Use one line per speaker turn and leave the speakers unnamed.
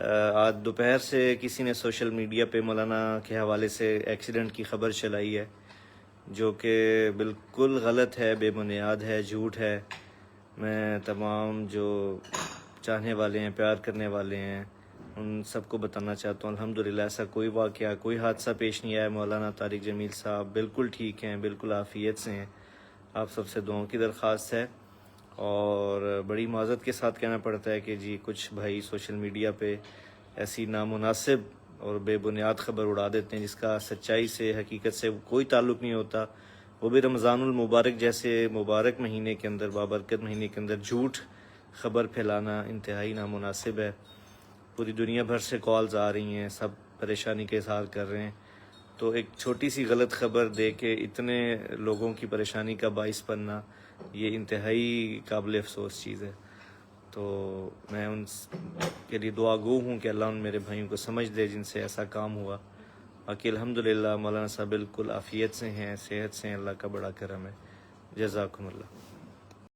آج دوپہر سے کسی نے سوشل میڈیا پہ مولانا کے حوالے سے ایکسیڈنٹ کی خبر چلائی ہے، جو کہ بالکل غلط ہے، بے بنیاد ہے، جھوٹ ہے۔ میں تمام جو چاہنے والے ہیں، پیار کرنے والے ہیں، ان سب کو بتانا چاہتا ہوں الحمدللہ ایسا کوئی واقعہ، کوئی حادثہ پیش نہیں آیا۔ مولانا طارق جمیل صاحب بالکل ٹھیک ہیں، بالکل عافیت سے ہیں۔ آپ سب سے دعاؤں کی درخواست ہے، اور بڑی معذرت کے ساتھ کہنا پڑتا ہے کہ جی کچھ بھائی سوشل میڈیا پہ ایسی نامناسب اور بے بنیاد خبر اڑا دیتے ہیں جس کا سچائی سے، حقیقت سے کوئی تعلق نہیں ہوتا، وہ بھی رمضان المبارک جیسے مبارک مہینے کے اندر، بابرکت مہینے کے اندر جھوٹ خبر پھیلانا انتہائی نامناسب ہے۔ پوری دنیا بھر سے کالز آ رہی ہیں، سب پریشانی کا اظہار کر رہے ہیں، تو ایک چھوٹی سی غلط خبر دے کے اتنے لوگوں کی پریشانی کا باعث بننا، یہ انتہائی قابل افسوس چیز ہے۔ تو میں ان کے لیے دعا گو ہوں کہ اللہ ان میرے بھائیوں کو سمجھ دے جن سے ایسا کام ہوا۔ باقی الحمدللہ مولانا صاحب بالکل عافیت سے ہیں، صحت سے ہیں، اللہ کا بڑا کرم ہے۔ جزاکم اللہ۔